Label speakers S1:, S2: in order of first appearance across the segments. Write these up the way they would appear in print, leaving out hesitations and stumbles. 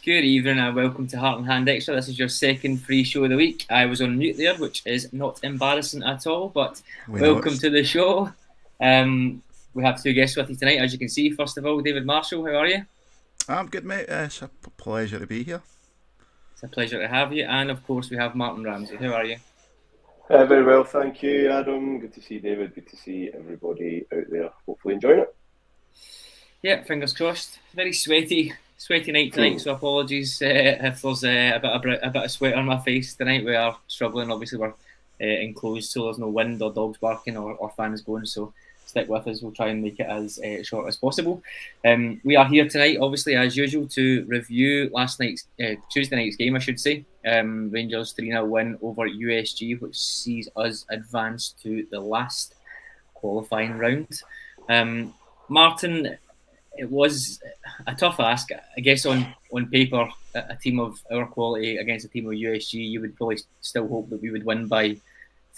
S1: Good evening and welcome to Heart and Hand Extra. This is your second free show of the week. I was on mute there, which is not embarrassing at all, but
S2: We know
S1: welcome
S2: it's.
S1: to the show. We have two guests with you tonight, as you can see. First of all, David Marshall, how are you?
S2: I'm good, mate. It's a pleasure to be here.
S1: It's a pleasure to have you. And of course, we have Martin Ramsey. How are you?
S3: Very well, thank you, Adam. Good to see David. Good to see everybody out there. Hopefully enjoying it.
S1: Yeah, fingers crossed. Very sweaty night tonight. So apologies if there's a bit of sweat on my face tonight. We are struggling. Obviously, we're enclosed, so there's no wind or dogs barking or fans going. So stick with us. We'll try and make it as short as possible. We are here tonight, obviously, as usual, to review last night's Tuesday night's game, I should say. Rangers 3-0 win over USG, which sees us advance to the last qualifying round. Martin, it was a tough ask. I guess on paper, a team of our quality against a team of USG, you would probably still hope that we would win by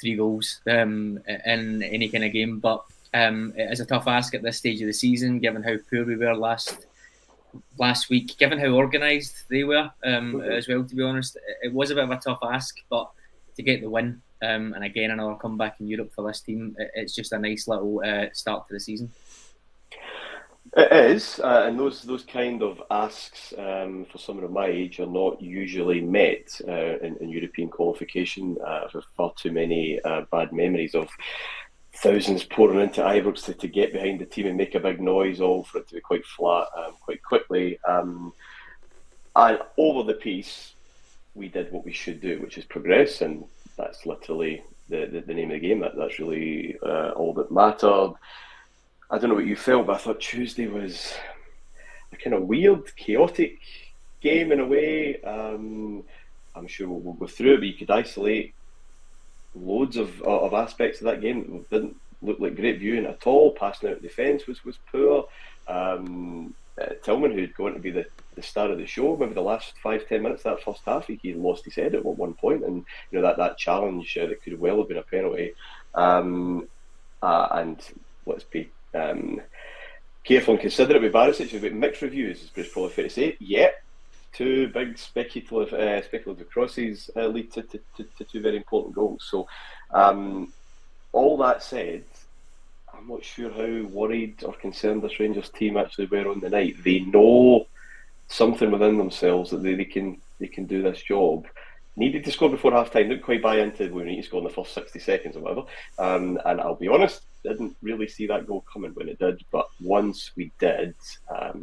S1: 3 goals in any kind of game. But it is a tough ask at this stage of the season, given how poor we were last week, given how organised they were as well, to be honest. It was a bit of a tough ask, but to get the win, and again, another comeback in Europe for this team, it's just a nice little start to the season.
S3: It is, and those kind of asks for someone of my age are not usually met in European qualification. I've far too many bad memories of thousands pouring into Ibrox to get behind the team and make a big noise, all for it to be quite flat quite quickly. And over the piece, we did what we should do, which is progress, and that's literally the name of the game. That's really all that mattered. I don't know what you felt, but I thought Tuesday was a kind of weird, chaotic game in a way. I'm sure we'll go through it, but you could isolate loads of aspects of that game that didn't look like great viewing at all. Passing out defence was poor. Tillman, who'd gone to be the star of the show, maybe the last 5-10 minutes of that first half, he lost his head at one point, and that challenge that could well have been a penalty. And let's be careful and considerate with Barisic. We've got mixed reviews, it's probably fair to say. Yep, two big speculative crosses lead to two very important goals. So, all that said, I'm not sure how worried or concerned this Rangers team actually were on the night. They know something within themselves that they can do this job. Needed to score before half time, didn't quite buy into we need to score in the first 60 seconds or whatever. And I'll be honest, didn't really see that goal coming when it did. But once we did, I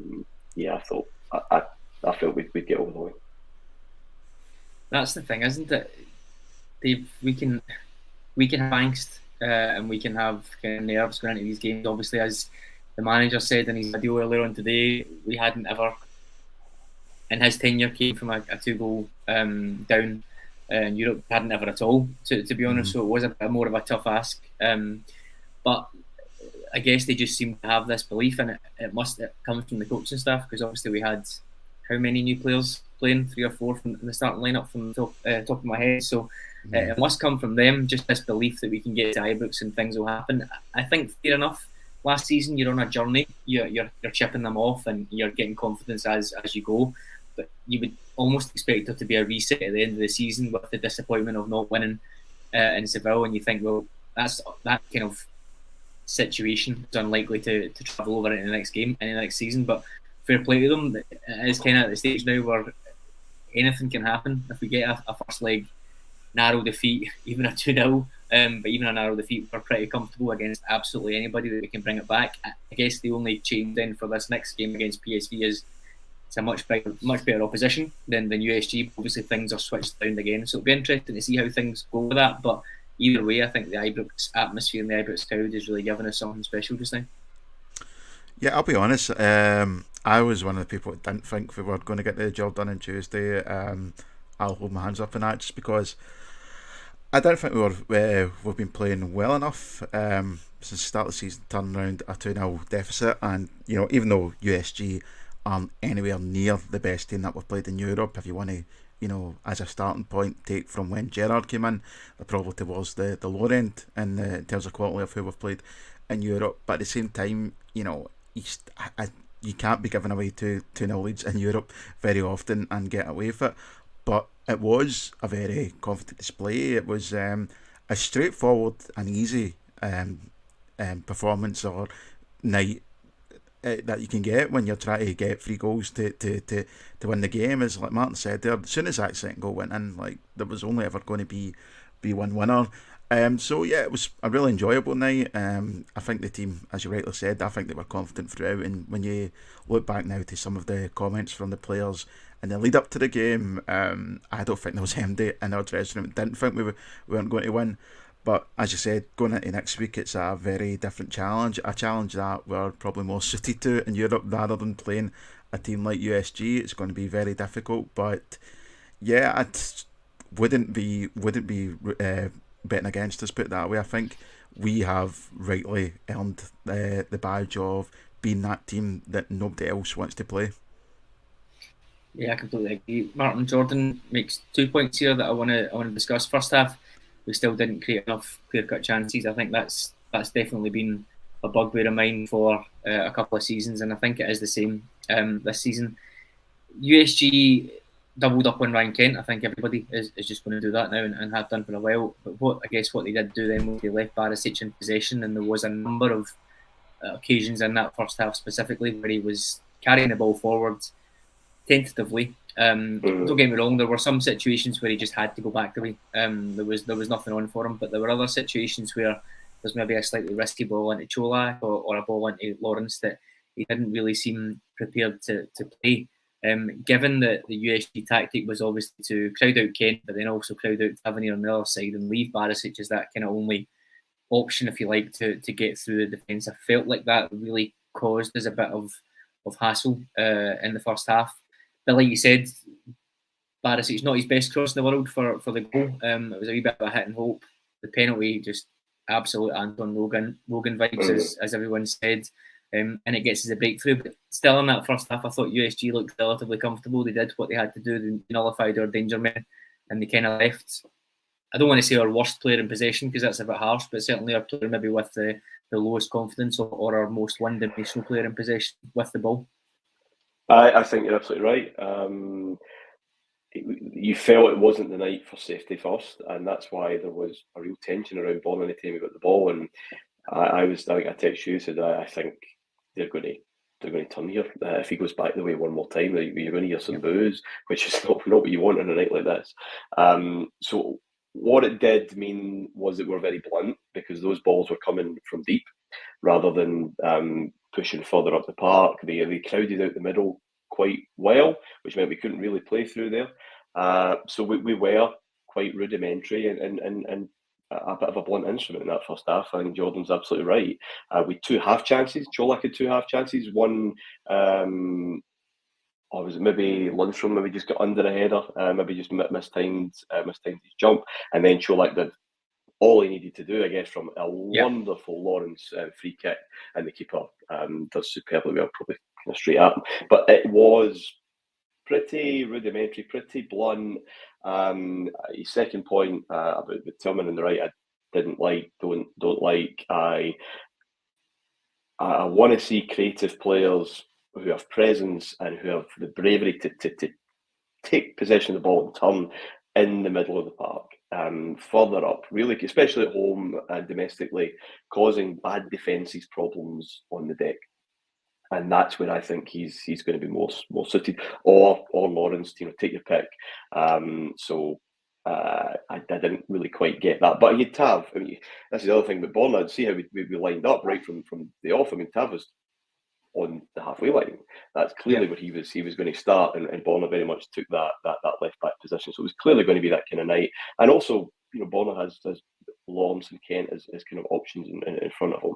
S3: thought I felt we'd get over the line.
S1: That's the thing, isn't it? We can have angst and we can have kind of nerves going into these games. Obviously, as the manager said in his video earlier on today, we hadn't ever in his tenure came from a 2-goal down in Europe, hadn't ever at all, to be honest. So it was a bit more of a tough ask. But I guess they just seem to have this belief, and it comes from the coaching staff, because obviously we had how many new players playing, 3 or 4 from the starting lineup from the top of my head. So it must come from them, just this belief that we can get to Ibrox and things will happen. I think fair enough. Last season, you're on a journey. You're chipping them off, and you're getting confidence as you go. But you would almost expect there to be a reset at the end of the season with the disappointment of not winning in Seville, and you think, well, that kind of situation is unlikely to travel over in the next game, in the next season. But fair play to them. It is kind of at the stage now where anything can happen. If we get a first leg narrow defeat, even a 2-0, but even a narrow defeat, we're pretty comfortable against absolutely anybody that we can bring it back. I guess the only change then for this next game against PSV is it's a much better opposition than USG. Obviously, things are switched around again, so it'll be interesting to see how things go with that. But either way, I think the Ibrox atmosphere and the Ibrox crowd is really giving us something special just now.
S2: Yeah, I'll be honest. I was one of the people that didn't think we were going to get the job done on Tuesday. I'll hold my hands up in that, just because I don't think we've been playing well enough since the start of the season. Turned around a 2-0 deficit, and even though USG aren't anywhere near the best team that we've played in Europe, if you want to, as a starting point, take from when Gerrard came in, they're probably towards the lower end in terms of quality of who we've played in Europe. But at the same time, you can't be giving away 2-0 leads in Europe very often and get away with it. But it was a very confident display. It was a straightforward and easy performance or night that you can get when you're trying to get 3 goals to win the game. As like Martyn said there, as soon as that second goal went in, like there was only ever going to be one winner. So yeah, it was a really enjoyable night. I think the team, as you rightly said, I think they were confident throughout. And when you look back now to some of the comments from the players in the lead up to the game, I don't think there was MD in our dressing room. Didn't think we weren't going to win. But as you said, going into next week, it's a very different challenge. A challenge that we're probably more suited to in Europe rather than playing a team like USG. It's going to be very difficult. But yeah, I wouldn't be betting against us, put it that way. I think we have rightly earned the badge of being that team that nobody else wants to play.
S1: Yeah, I completely agree. Martyn, Jordan makes 2 points here that I want to discuss. First half, we still didn't create enough clear-cut chances. I think that's definitely been a bugbear of mine for a couple of seasons, and I think it is the same this season. USG doubled up on Ryan Kent. I think everybody is just going to do that now and have done for a while. But what they did do then was they left Barisic in possession, and there was a number of occasions in that first half specifically where he was carrying the ball forward tentatively. Don't get me wrong, there were some situations where he just had to go back the way. There was nothing on for him, but there were other situations where there's maybe a slightly risky ball into Colak or a ball into Lawrence that he didn't really seem prepared to play. Given that the USG tactic was obviously to crowd out Kent, but then also crowd out Tavernier on the other side and leave Barisic as that kind of only option, if you like, to get through the defence, I felt like that really caused us a bit of hassle in the first half. But like you said, Barisic's not his best cross in the world for the goal. It was a wee bit of a hit and hope. The penalty, just absolute Anton Logan vibes, as everyone said. And it gets us a breakthrough. But still in that first half, I thought USG looked relatively comfortable. They did what they had to do. They nullified our danger men and they kind of left. I don't want to say our worst player in possession because that's a bit harsh, but certainly our player maybe with the lowest confidence or our most one-dimensional player in possession with the ball.
S3: I think you're absolutely right. You felt it wasn't the night for safety first, and that's why there was a real tension around Bonner any time he got the ball. And I text you, said I think they're going to turn here. If he goes back the way one more time, you're going to hear some boos, which is not what you want on a night like this. So what it did mean was that we're very blunt because those balls were coming from deep rather than pushing further up the park. They crowded out the middle quite well, which meant we couldn't really play through there. So we were quite rudimentary and a bit of a blunt instrument in that first half. I think Jordan's absolutely right. We had 2 half chances. Colak had 2 half chances. One, was it maybe Lundstrom maybe just got under a header, maybe just mistimed his jump, and then Colak did all he needed to do, I guess, from a wonderful Lawrence free kick, and the keeper does superbly well, probably straight at him. But it was pretty rudimentary, pretty blunt. His second point about the Tillman on the right, I didn't like, don't like. I want to see creative players who have presence and who have the bravery to take possession of the ball and turn in the middle of the park, further up, really, especially at home and domestically, causing bad defences problems on the deck. And that's where I think he's going to be more suited, or Lawrence, take your pick. So I didn't really quite get that, but he'd Tav. I mean, that's the other thing with Bournemouth. See how we lined up right from the off. I mean, Tav was on the halfway line. That's clearly where he was going to start, and Bournemouth very much took that left back position. So it was clearly going to be that kind of night. And also, Bournemouth has Lawrence and Kent as kind of options in front of him.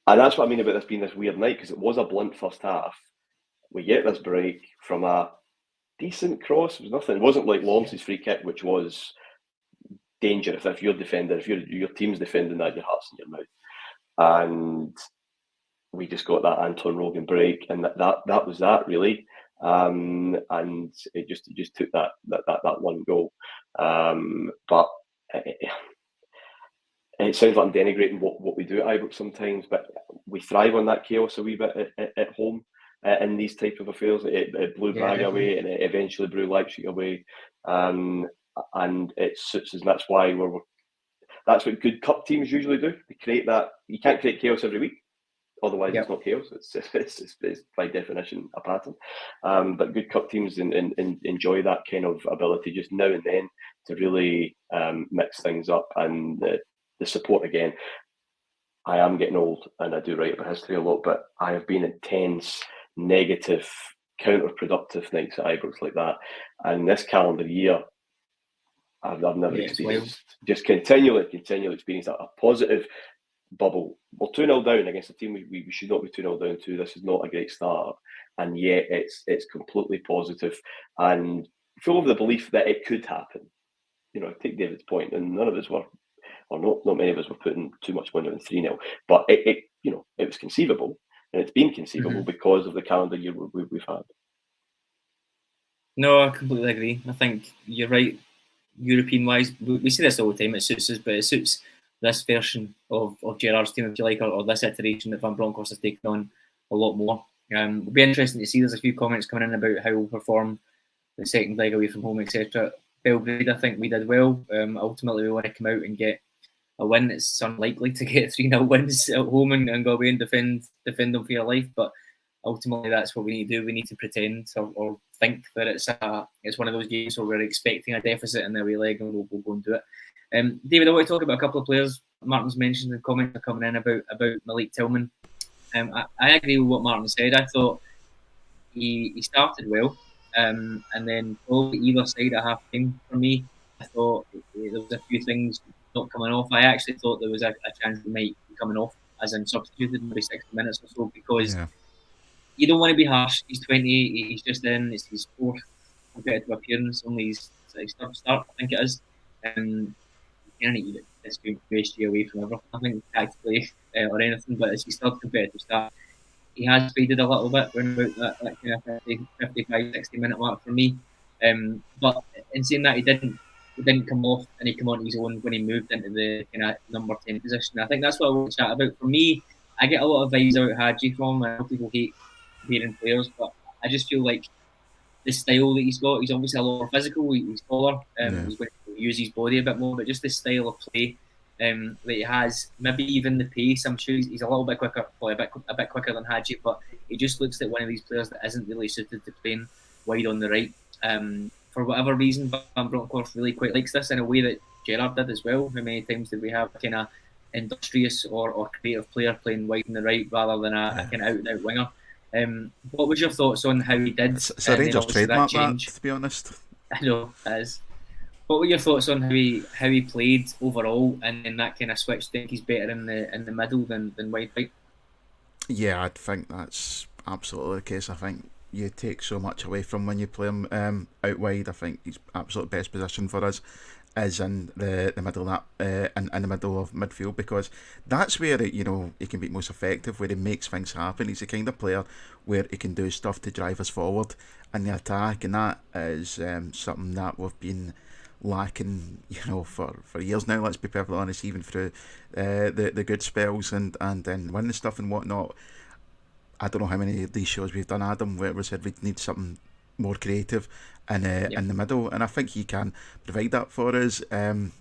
S3: And that's what I mean about this being this weird night, because it was a blunt first half. We get this break from a decent cross. It was nothing. It wasn't like Lawrence's free kick, which was dangerous. If you're defending, if your team's defending that, your heart's in your mouth. And we just got that Anton Rogan break, and that was that really. And it just took that one goal. But it sounds like I'm denigrating what we do at Ibrox sometimes, but we thrive on that chaos a wee bit at home in these type of affairs. It blew Braga away, and it eventually blew Leipzig away, and it suits us. And that's why that's what good cup teams usually do. They create that. You can't create chaos every week. Otherwise, it's not chaos. It's by definition a pattern. But good cup teams enjoy that kind of ability just now and then to really mix things up. And the support again. I am getting old, and I do write about history a lot, but I have been in tense, negative, counterproductive nights at Ibrox like that. And this calendar year, I've never experienced. Just continually experienced a positive bubble. We're 2-0 down against a team we should not be 2-0 down to. This is not a great start, and yet it's completely positive and full of the belief that it could happen. Take David's point, and none of us were, or not many of us were putting too much money on 3-0, but it was conceivable, and it's been conceivable because of the calendar year we've had.
S1: No, I completely agree. I think you're right. European-wise, we see this all the time. It suits us, but it suits this version of Gerrard's team, if you like, or this iteration that Van Bronckhorst has taken on a lot more. It'll be interesting to see. There's a few comments coming in about how we'll perform the second leg away from home, etc. Belgrade, I think we did well. Ultimately, we want to come out and get a win. It's unlikely to get 3-0 wins at home and go away and defend them for your life, but ultimately that's what we need to do. We need to pretend or think that it's one of those games where we're expecting a deficit in the away leg, and we'll go and do it. David, I want to talk about a couple of players. Martyn's mentioned the comments are coming in about Malik Tillman. I agree with what Martyn said. I thought he started well, and then probably either side at half time for me. I thought there was a few things not coming off. I actually thought there was a chance he might be coming off as in substituted maybe 60 minutes or so, because you don't want to be harsh. He's 20. He's just in. It's his fourth competitive appearance. Only his third start, I think it is. You can't get this USG away from everything, I think, tactically or anything, but it's his third competitive start. He has faded a little bit around about that kind of 55, 60 minute mark for me. But in saying that, he didn't come off, and he came on his own when he moved into the kind of number 10 position. I think that's what I want to chat about. For me, I get a lot of vibes out of Hadji from him. I know people hate hearing players, but I just feel like the style that he's got, he's obviously a lot more physical, he's taller, he's going to use his body a bit more, but just the style of play that he has, maybe even the pace. I'm sure he's a little bit quicker, probably a bit quicker than Hadji, but he just looks like one of these players that isn't really suited to playing wide on the right. For whatever reason, Van Bronckhorst really quite likes this in a way that Gerrard did as well. How many times did we have a kind of industrious or creative player playing wide on the right rather than a kind of out-and-out winger? What was your thoughts on how he did?
S2: It's a Rangers trademark, that, to be honest.
S1: I know, it is. What were your thoughts on how he played overall, and in that kind of switch? Think he's better in the middle than wide right?
S2: Yeah, I think that's absolutely the case. I think you take so much away from when you play him out wide. I think his absolute best position for us is in the middle of that in the middle of midfield, because that's where he can be most effective, where he makes things happen. He's the kind of player where he can do stuff to drive us forward in the attack, and that is something that we've been lacking for years now. Let's be perfectly honest, even through the good spells and then winning stuff and whatnot. I don't know how many of these shows we've done, Adam, where we said we'd need something more creative in the middle, and I think he can provide that for us. The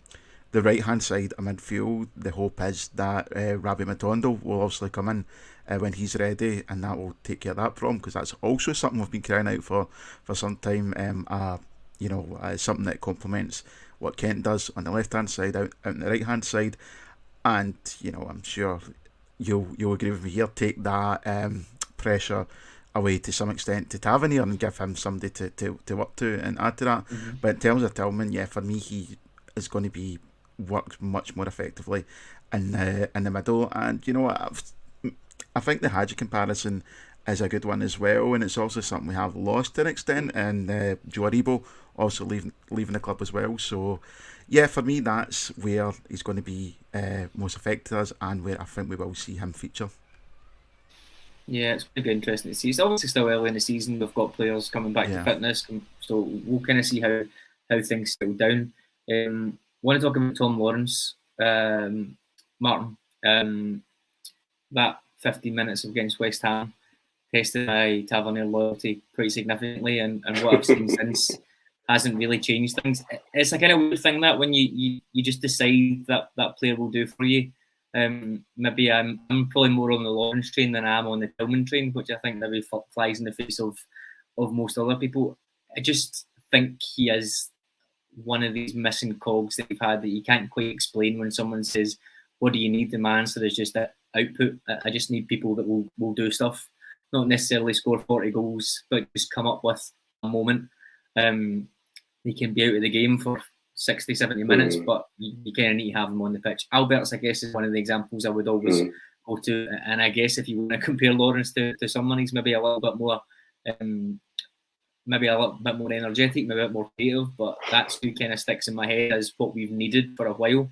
S2: right hand side of midfield, the hope is that Rabbi Matondo will obviously come in when he's ready, and that will take care of that problem, because that's also something we've been crying out for some time. Something that complements what Kent does on the left hand side out on the right hand side, and I'm sure you'll agree with me here, take that pressure away to some extent to Tavernier and give him somebody to work to and add to that. But in terms of Tillman, for me, he is going to be worked much more effectively in the middle. And I think the Hadji comparison is a good one as well, and it's also something we have lost to an extent, and Joe Aribo also leaving the club as well. So for me, that's where he's going to be most effective to us, and where I think we will see him feature. Yeah,
S1: it's going to be interesting to see. It's obviously still early in the season. We've got players coming back to fitness, so we'll kind of see how things settle down. Want to talk about Tom Lawrence, Martyn. That 15 minutes against West Ham tested my Tavernier loyalty quite significantly, and what I've seen since hasn't really changed things. It's a kind of weird thing that when you just decide that player will do for you. Maybe I'm probably more on the Lawrence train than I am on the Tillman train, which I think maybe flies in the face of most other people. I just think he is one of these missing cogs that we've had that you can't quite explain when someone says, "What do you need?" The answer is just that output. I just need people that will do stuff, not necessarily score 40 goals, but just come up with a moment. They can be out of the game for 60, 70 minutes, but you kind of need to have them on the pitch. Albert's, I guess, is one of the examples I would always go to. And I guess if you want to compare Lawrence to someone, he's maybe a little bit more energetic, maybe a bit more creative, but that's who kind of sticks in my head as what we've needed for a while.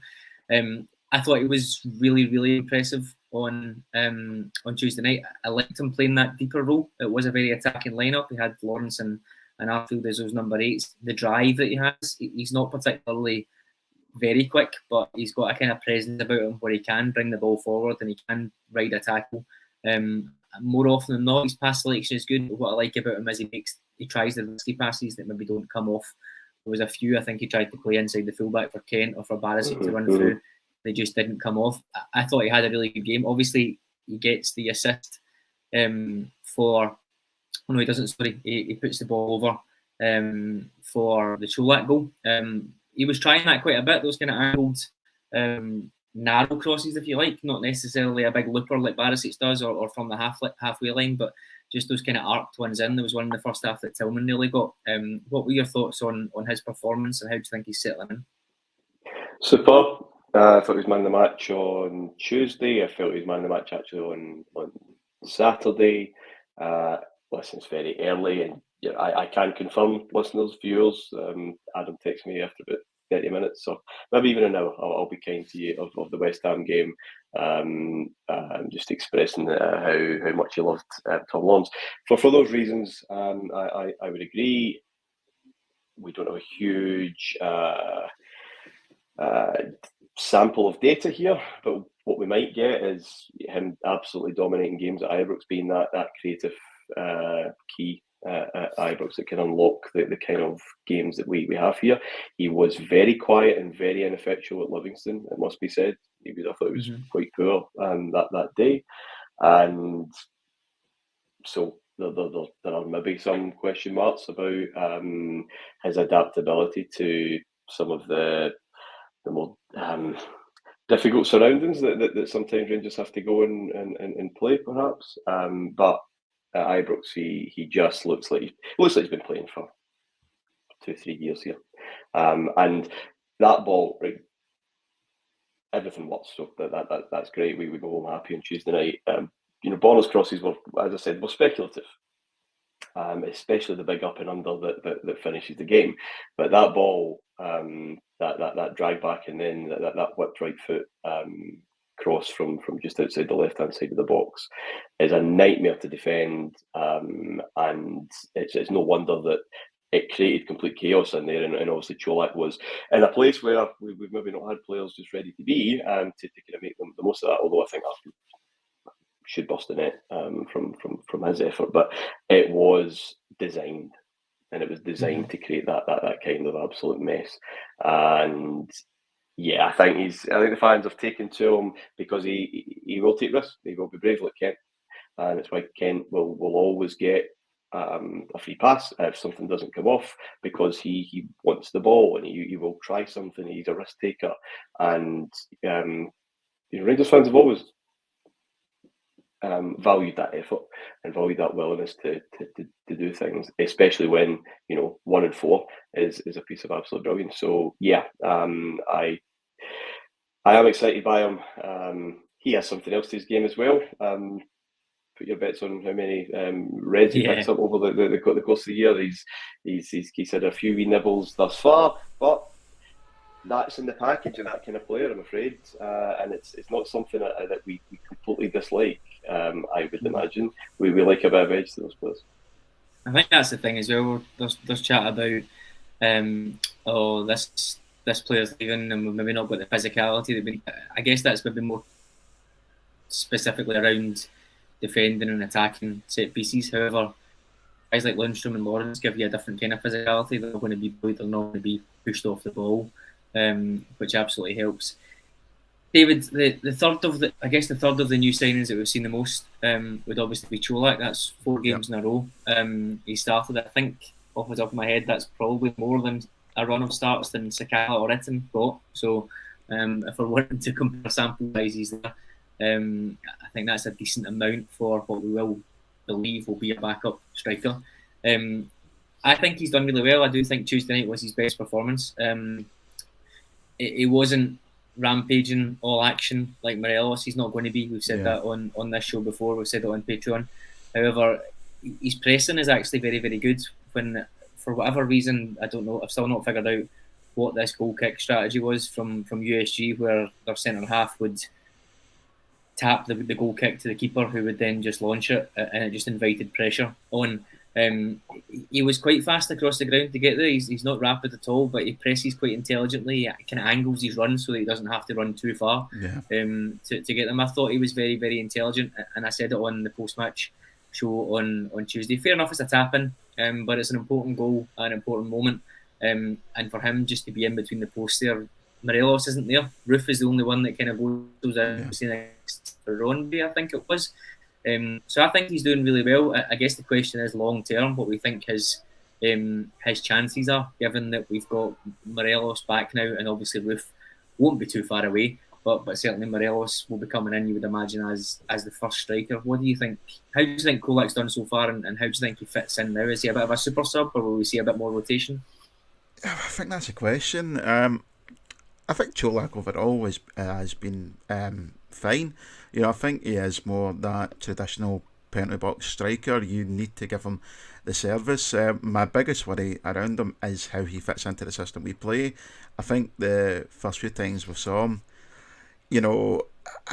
S1: I thought he was really, really impressive on Tuesday night. I liked him playing that deeper role. It was a very attacking lineup. He had Lawrence and Arfield as those number 8s. The drive that he has, he's not particularly very quick, but he's got a kind of presence about him where he can bring the ball forward and he can ride a tackle. More often than not, his pass selection is good. But what I like about him is he tries the risky passes that maybe don't come off. There was a few I think he tried to play inside the fullback for Kent or for Barisic to run through. They just didn't come off. I thought he had a really good game. Obviously, he gets the assist for. Oh no, he doesn't. Sorry, he puts the ball over for the Colak goal. He was trying that quite a bit. Those kind of angled, narrow crosses, if you like, not necessarily a big looper like Barisic does, or from the halfway line, but just those kind of arced ones in. There was one in the first half that Tillman nearly got. What were your thoughts on his performance, and how do you think he's settling in?
S3: Superb. I thought he was man of the match on Tuesday. I felt he was man of the match actually on Saturday. Listen, it's very early, and I can confirm, listeners, viewers. Adam texted me after about 30 minutes, so maybe even an hour. I'll be kind to you of the West Ham game. Just expressing how much he loved Tom Lawrence. For those reasons, I would agree. We don't have a huge sample of data here, but what we might get is him absolutely dominating games at Ibrox, being that creative key at Ibrox that can unlock the kind of games that we have here. He was very quiet and very ineffectual at Livingston, it must be said. I thought he was quite poor that day, and so there are maybe some question marks about his adaptability to some of the more difficult surroundings that sometimes Rangers have to go and play, perhaps. But at Ibrox, he just looks like he's been playing for 2-3 years here, and that ball, right, everything works. So that's great. We go home happy on Tuesday night. Borner's crosses were, as I said, speculative. Especially the big up and under that finishes the game, but that ball, that drag back, and then that whipped right foot cross from just outside the left hand side of the box is a nightmare to defend, and it's no wonder that it created complete chaos in there, and obviously Colak was in a place where we've maybe not had players just ready to be to kind of make the most of that. Although I think Arfield should bust the net from his effort, but it was designed, and it was designed to create that kind of absolute mess. And yeah, I think the fans have taken to him because he will take risks. He will be brave like Kent, and it's why Kent will always get a free pass if something doesn't come off, because he wants the ball and he will try something. He's a risk taker, and Rangers fans have always valued that effort and valued that willingness to do things, especially when 1 and 4 is a piece of absolute brilliance. So yeah, I am excited by him. He has something else to his game as well. Put your bets on how many reds he picks up over the course of the year. He's had a few wee nibbles thus far, but that's in the package of that kind of player, I'm afraid, and it's not something that we completely dislike. I would imagine we like a bit of edge to those players.
S1: I think that's the thing as well. There's chat about this player's leaving and we've maybe not got the physicality. I guess that's maybe more specifically around defending and attacking set pieces. However, guys like Lundstrom and Lawrence give you a different kind of physicality. They're not going to be bullied, they're not going to be pushed off the ball, which absolutely helps. David, the third of the new signings that we've seen the most would obviously be Colak. That's 4 games in a row. He started, I think, off the top of my head, that's probably more than a run of starts than Sakala or Itten got. So if we're wanting to compare sample sizes there, I think that's a decent amount for what we will believe will be a backup striker. I think he's done really well. I do think Tuesday night was his best performance. It wasn't rampaging all action like Morelos. He's not going to be. We've said that on this show before. We've said it on Patreon. However, his pressing is actually very, very good. When, for whatever reason, I don't know, I've still not figured out what this goal kick strategy was from USG, where their centre half would tap the goal kick to the keeper, who would then just launch it, and it just invited pressure on. He was quite fast across the ground to get there. He's not rapid at all, but he presses quite intelligently. He kind of angles his run so that he doesn't have to run too far to get them. I thought he was very, very intelligent, and I said it on the post-match show on Tuesday. Fair enough, it's a tap-in, but it's an important goal, an important moment, and for him just to be in between the posts there. Morelos isn't there. Roof is the only one that kind of goes out next for Ronby, I think it was. So I think he's doing really well. I guess the question is long term, what we think his chances are, given that we've got Morelos back now, and obviously Roof won't be too far away, but certainly Morelos will be coming in, you would imagine, as the first striker. What do you think? How do you think Colak's done so far, and how do you think he fits in now? Is he a bit of a super sub, or will we see a bit more rotation?
S2: I think that's a question. I think Colak overall has been fine. I think he is more that traditional penalty box striker. You need to give him the service. My biggest worry around him is how he fits into the system we play. I think the first few times we saw him,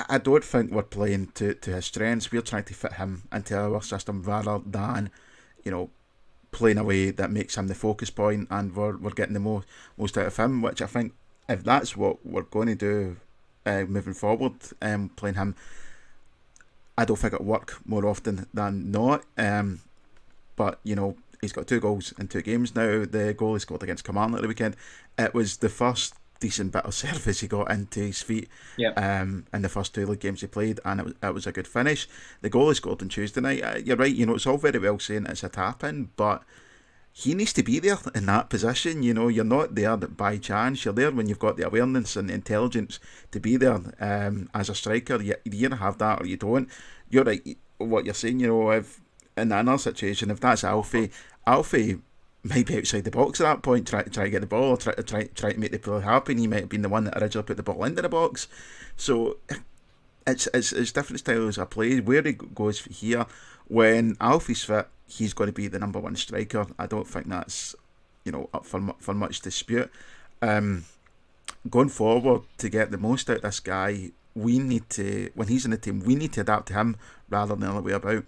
S2: I don't think we're playing to his strengths. We're trying to fit him into our system rather than, playing a way that makes him the focus point, and we're getting the most out of him, which I think if that's what we're going to do moving forward, playing him, I don't think it'll work more often than not. But he's got 2 goals in 2 games now. The goal he scored against Kamara at the weekend, it was the first decent bit of service he got into his feet in the first 2 league games he played, and it was a good finish. The goal he scored on Tuesday night, you're right, it's all very well saying it's a tap-in, but he needs to be there in that position. You're not there by chance. You're there when you've got the awareness and the intelligence to be there as a striker. You either have that or you don't. You're right, what you're saying, if in another situation, if that's Alfie might be outside the box at that point, try to get the ball, or try to make the player happen. He might have been the one that originally put the ball into the box. So it's different styles of play. Where he goes here, when Alfie's fit, he's going to be the number 1 striker. I don't think that's up for much dispute. Going forward, to get the most out of this guy, we need to, when he's in the team, we need to adapt to him rather than the other way about.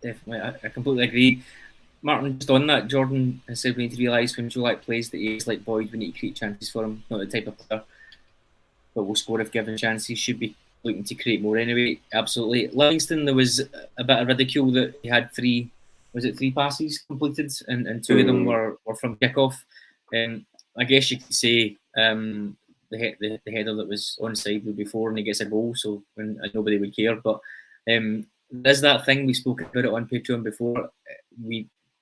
S1: Definitely, I completely agree. Martyn, just on that, Jordan has said we need to realise when Colak plays that he's like Boyd, we need to create chances for him. Not the type of player but will score if given chances, should be looking to create more anyway. Absolutely. Livingston, there was a bit of ridicule that he had 3 passes completed, and 2 of them were from kickoff. I guess you could say the header that was onside would be 4 and he gets a goal, so nobody would care. But there's that thing, we spoke about it on Patreon before.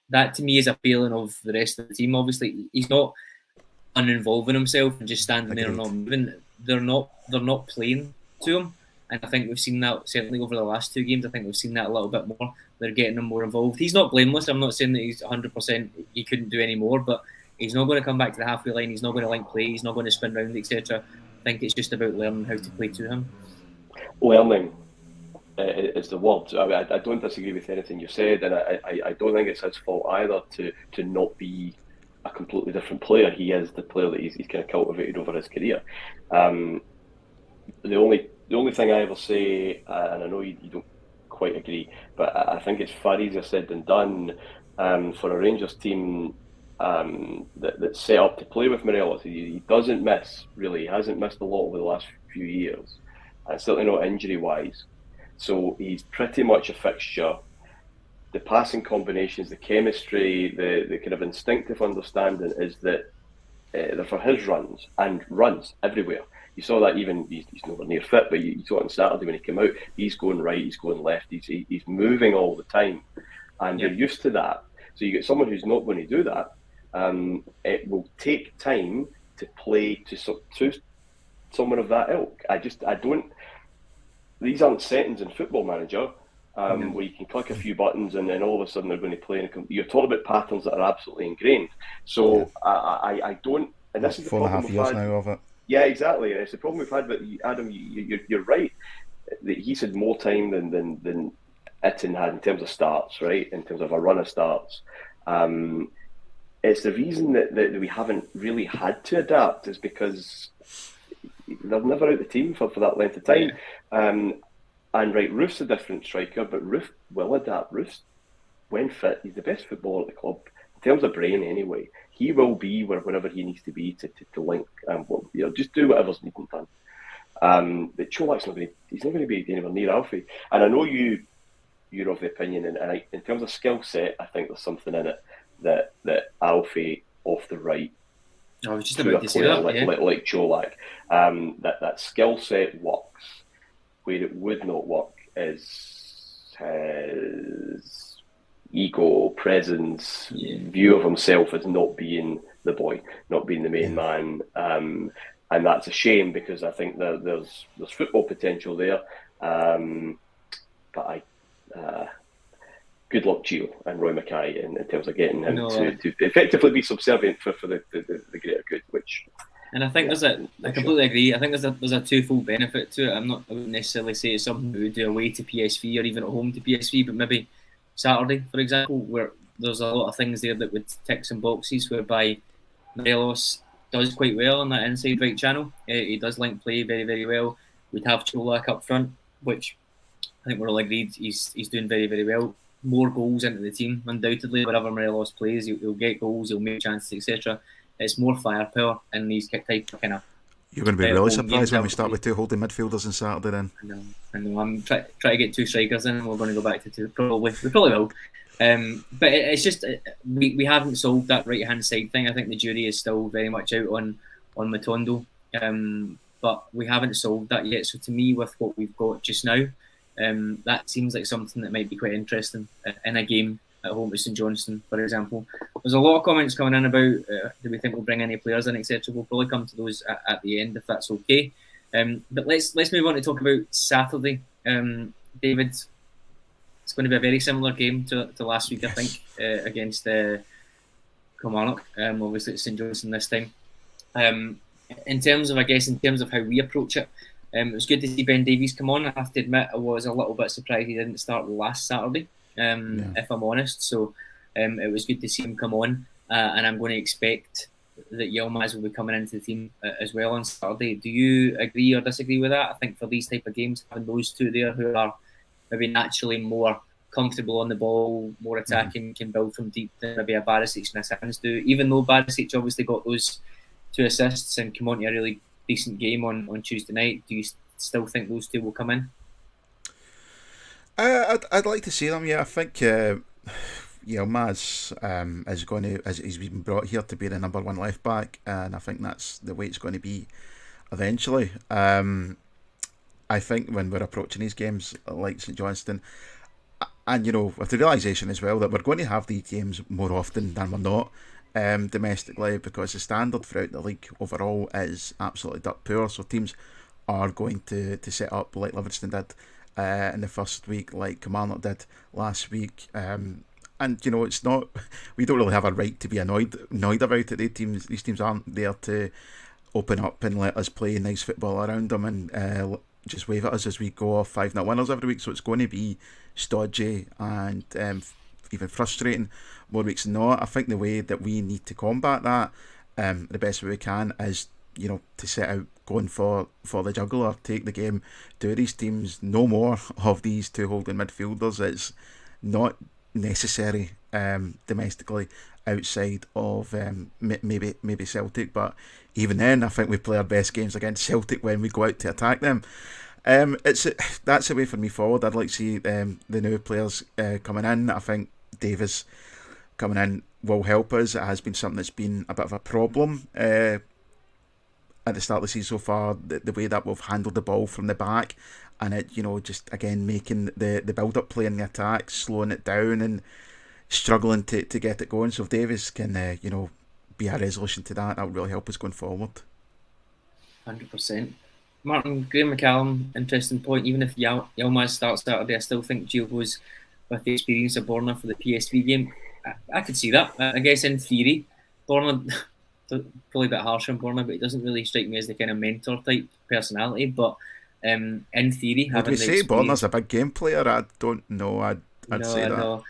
S1: That to me is a failing of the rest of the team. Obviously, he's not uninvolving himself and just standing there and not moving. They're not playing to him, and I think we've seen that certainly over the last 2 games. I think we've seen that a little bit more. They're getting him more involved. He's not blameless. I'm not saying that he's 100%. He couldn't do any more, but he's not going to come back to the halfway line. He's not going to link play. He's not going to spin round, etc. I think it's just about learning how to play to him.
S3: Learning is the word. I don't disagree with anything you said, and I don't think it's his fault either to not be a completely different player. He is the player that he's kind of cultivated over his career. The only thing I ever say, and I know you don't quite agree, but I think it's far easier said than done for a Rangers team that's set up to play with Morelos. He doesn't miss, really. He hasn't missed a lot over the last few years. and certainly not injury-wise. So he's pretty much a fixture. The passing combinations, the chemistry, the kind of instinctive understanding is that they're for his runs, and runs everywhere. You saw that even, he's nowhere near fit, but you saw it on Saturday when he came out. He's going right, he's going left, he's moving all the time. And you're used to that. So you get someone who's not going to do that. It will take time to play to someone of that ilk. I don't. These aren't settings in Football Manager where you can click a few buttons and then all of a sudden they're going to play. You're talking about patterns that are absolutely ingrained. So I don't. And this is the problem
S2: 4.5 years now of it.
S3: Yeah, exactly. And it's the problem we've had. But Adam, you're right. He's had more time than Itten had in terms of starts, right? In terms of a run of starts. It's the reason that we haven't really had to adapt is because they're never out the team for that length of time. And right, Roof's a different striker, but Roof will adapt. Roof's, when fit, he's the best footballer at the club. In terms of brain anyway, he will be wherever he needs to be to link. Just do whatever's needing done. But Colak's he's not going to be anywhere near Alfie. And I know you're of the opinion, and in terms of skill set, I think there's something in it that Alfie off the right,
S1: I was just about to say that,
S3: like Colak, that skill set works. Where it would not work is his ego, presence, view of himself as not being the boy, not being the main man, and that's a shame because I think there's football potential there, but good luck, Gio and Roy Mackay in terms of getting him to effectively be subservient for the greater good, which.
S1: And I think I completely agree. I think there's a twofold benefit to it. I wouldn't necessarily say it's something we would do away to PSV or even at home to PSV, but maybe Saturday, for example, where there's a lot of things there that would tick some boxes, whereby Morelos does quite well on that inside right channel. He does link play very, very well. We'd have Colak up front, which I think we're all agreed he's doing very, very well. More goals into the team, undoubtedly. Wherever Morelos plays, he'll get goals, he'll make chances, etc. It's more firepower in these type of kind of.
S2: You're going to be really surprised when we start with two holding midfielders on Saturday. Then
S1: I know. I'm trying to get two strikers in, and we're going to go back to two. We probably will. But it's just we haven't solved that right hand side thing. I think the jury is still very much out on Matondo, but we haven't solved that yet. So to me, with what we've got just now, that seems like something that might be quite interesting in a game at home to St Johnstone, for example. There's a lot of comments coming in about do we think we'll bring any players in, etc. We'll probably come to those at the end if that's okay. But let's move on to talk about Saturday. David, it's going to be a very similar game to last week, I think, against Kilmarnock. Obviously it's St Johnstone this time. In terms of how we approach it, it was good to see Ben Davies come on. I have to admit I was a little bit surprised he didn't start last Saturday. If I'm honest. So it was good to see him come on, and I'm going to expect that Yilmaz will be coming into the team as well on Saturday. Do you agree or disagree with that? I think for these type of games, having those two there who are maybe naturally more comfortable on the ball, more attacking, can build from deep than maybe a Barisic and a Sands do. Even though Barisic obviously got those 2 assists and came on to a really decent game on Tuesday night, do you still think those two will come in?
S2: I'd like to see them. Yeah, I think Yilmaz is going to, as he's been brought here to be the number one left back, and I think that's the way it's going to be eventually. I think when we're approaching these games like St Johnstone, and with the realisation as well that we're going to have these games more often than we're not domestically, because the standard throughout the league overall is absolutely dirt poor. So teams are going to set up like Livingston did in the first week, like Kilmarnock did last week, and it's not. We don't really have a right to be annoyed about it. These teams aren't there to open up and let us play nice football around them and just wave at us as we go off 5-0 winners every week. So it's going to be stodgy and even frustrating more weeks than not. I think the way that we need to combat that the best way we can is to set out going for the jugular, take the game to these teams. No more of these two holding midfielders. It's not necessary domestically outside of maybe Celtic, but even then I think we play our best games against Celtic when we go out to attack them. That's the way for me forward. I'd like to see the new players coming in. I think Davis coming in will help us. It has been something that's been a bit of a problem at the start of the season so far. The way that we've handled the ball from the back, and it, just again making the build-up play in the attack, slowing it down and struggling to get it going. So if Davis can be a resolution to that would really help us going forward.
S1: 100%. Martyn, Graham McCallum, interesting point. Even if Yilmaz starts Saturday, I still think Gio goes with the experience of Borna for the PSV game. I could see that. I guess in theory, Borna, probably a bit harsh on Borna, but he doesn't really strike me as the kind of mentor type personality. But in theory,
S2: would we say Borna's a big game player? I don't know. I'd say that.
S1: No.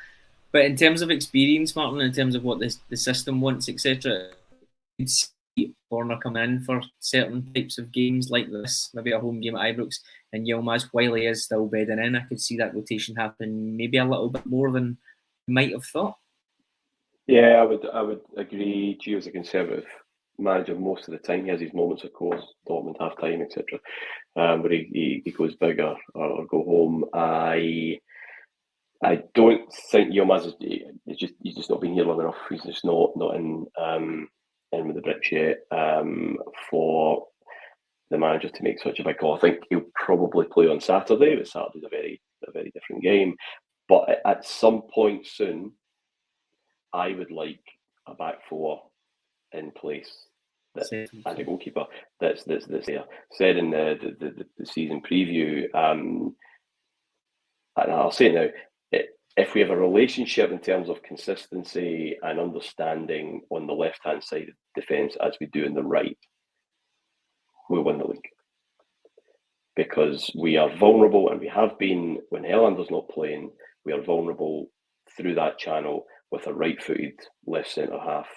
S1: But in terms of experience, Martyn, in terms of what the system wants, etc., you'd see Borna come in for certain types of games like this, maybe a home game at Ibrox, and Yilmaz, while he is still bedding in, I could see that rotation happen maybe a little bit more than you might have thought.
S3: Yeah, I would agree. Gio's a conservative manager most of the time. He has his moments, of course, Dortmund half time, etc., where he goes bigger or go home. I don't think Yilmaz he's just not been here long enough. He's just not in with the Brits yet for the manager to make such a big call. I think he'll probably play on Saturday, but Saturday's a very different game. But at some point soon, I would like a back four in place and a goalkeeper that's there. Said in the season preview, and I'll say it now, if we have a relationship in terms of consistency and understanding on the left-hand side of defence as we do in the right, we'll win the league. Because we are vulnerable, and we have been, when Helander's not playing, we are vulnerable through that channel with a right-footed left centre-half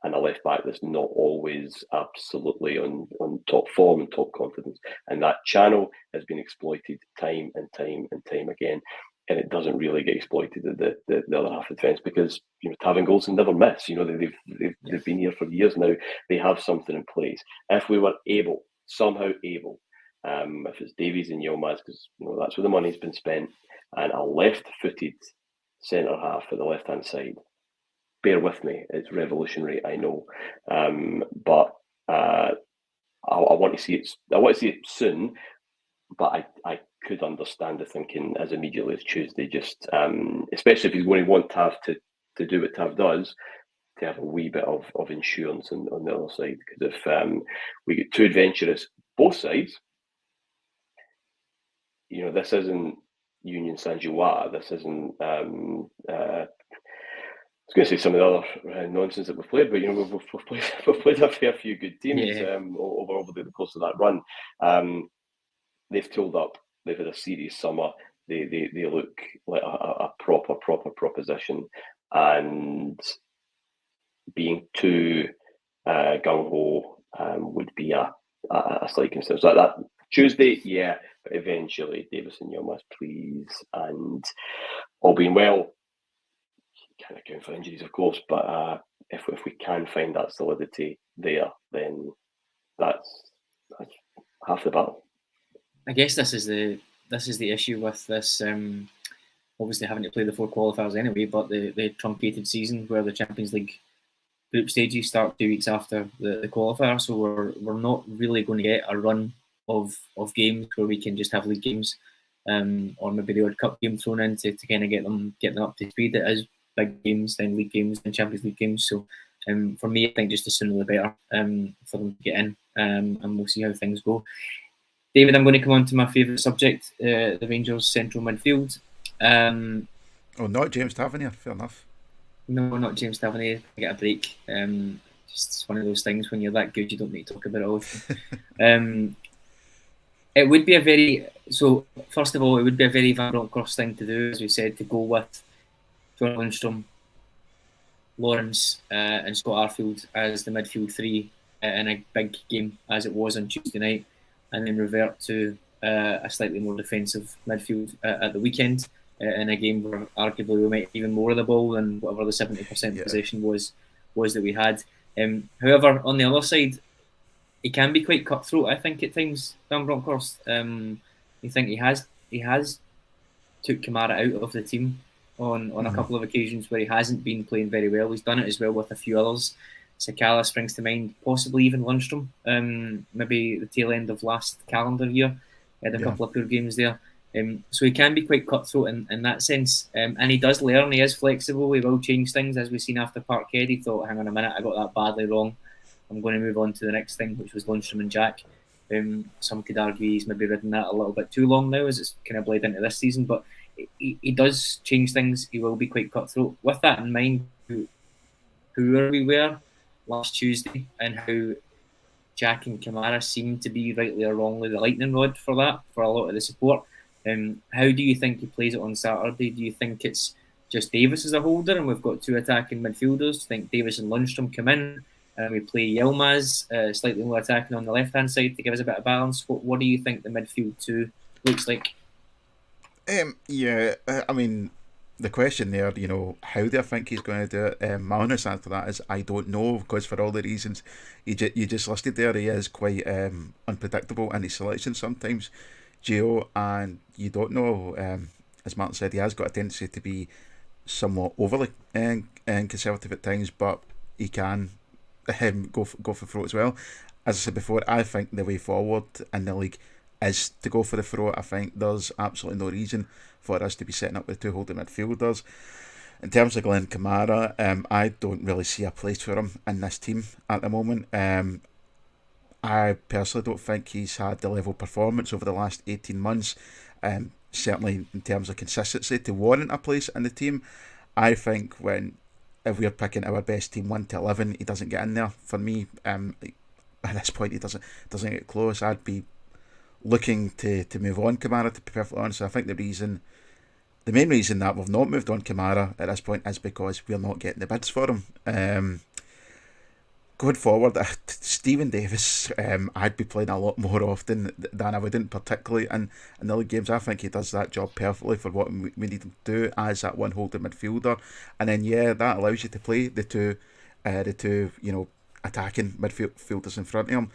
S3: and a left-back that's not always absolutely on top form and top confidence. And that channel has been exploited time and time again. And it doesn't really get exploited at the other half of the defence because Taven Goldson never miss. They've been here for years now. They have something in place. If we were somehow able, if it's Davies and Yilmaz, because that's where the money's been spent, and a left-footed centre half at the left-hand side. Bear with me, it's revolutionary, I know, but I want to see it. I want to see it soon, but I could understand the thinking as immediately as Tuesday. Just especially if he's going to want Tav to do what Tav does, to have a wee bit of insurance on the other side. Because if we get too adventurous, both sides, this isn't Union Saint-Gilloise. This isn't. I was going to say some of the other nonsense that we've played, but we've played a fair few good teams over the course of that run. They've tooled up. They've had a serious summer. They look like a proper proposition, and being too gung ho would be a slight concern. So that Tuesday, yeah, but eventually Davis and Yilmaz, please, and all being well. Can't account for injuries, of course, but if we can find that solidity there, then that's half the battle.
S1: I guess this is the issue with this. Obviously, having to play the 4 qualifiers anyway, but the truncated season where the Champions League group stages start 2 weeks after the qualifier, so we're not really going to get a run of games where we can just have league games, or maybe the odd cup game thrown in to kind of get them up to speed. It is big games, then league games, then Champions League games. So for me, I think just the sooner the better for them to get in, and we'll see how things go. David, I'm going to come on to my favourite subject, the Rangers' central midfield.
S2: Not James Tavernier, fair enough.
S1: No, not James Tavernier. Get a break. Just one of those things when you're that good, you don't need to talk about it all the time. It would be first of all, it would be a very Van Bronckhorst thing to do, as we said, to go with John Lundstrom, Lawrence, and Scott Arfield as the midfield three in a big game as it was on Tuesday night, and then revert to a slightly more defensive midfield at the weekend in a game where arguably we might have even more of the ball than whatever the 70% possession was that we had. However, on the other side, it can be quite cutthroat, I think, at times, Van Bronckhorst. You think he has took Kamara out of the team on a couple of occasions where he hasn't been playing very well. He's done it as well with a few others. Sakala springs to mind, possibly even Lundstrom. Maybe the tail end of last calendar year. He had a couple of poor games there. So he can be quite cutthroat in that sense. And he does learn, he is flexible, he will change things, as we've seen after Parkhead. He thought, hang on a minute, I got that badly wrong. I'm going to move on to the next thing, which was Lundstrom and Jack. Some could argue he's maybe ridden that a little bit too long now as it's kind of bled into this season, but he does change things. He will be quite cutthroat. With that in mind, who we were last Tuesday and how Jack and Kamara seem to be, rightly or wrongly, the lightning rod for that, for a lot of the support. How do you think he plays it on Saturday? Do you think it's just Davis as a holder and we've got two attacking midfielders? Do you think Davis and Lundstrom come in and we play Yilmaz slightly more attacking on the left-hand side to give us a bit of balance? What do you think the midfield two looks like?
S2: I mean, the question there, how do I think he's going to do it? My honest answer to that is I don't know, because for all the reasons you just listed there, he is quite unpredictable in his selection sometimes, Gio, and you don't know. As Martyn said, he has got a tendency to be somewhat overly conservative at times, but he can go for throw as well. As I said before, I think the way forward in the league is to go for the throw. I think there's absolutely no reason for us to be setting up with two holding midfielders. In terms of Glen Kamara, I don't really see a place for him in this team at the moment. I personally don't think he's had the level of performance over the last 18 months, certainly in terms of consistency, to warrant a place in the team. I think if we're picking our best team 1 to 11, he doesn't get in there. For me, at this point, he doesn't get close. I'd be looking to move on Kamara, to be perfectly honest. I think the main reason that we've not moved on Kamara at this point is because we're not getting the bids for him. Going forward, Stephen Davis, I'd be playing a lot more often than I wouldn't, particularly in the league games. I think he does that job perfectly for what we need him to do as that one holding midfielder. And then that allows you to play the two attacking midfielders in front of him.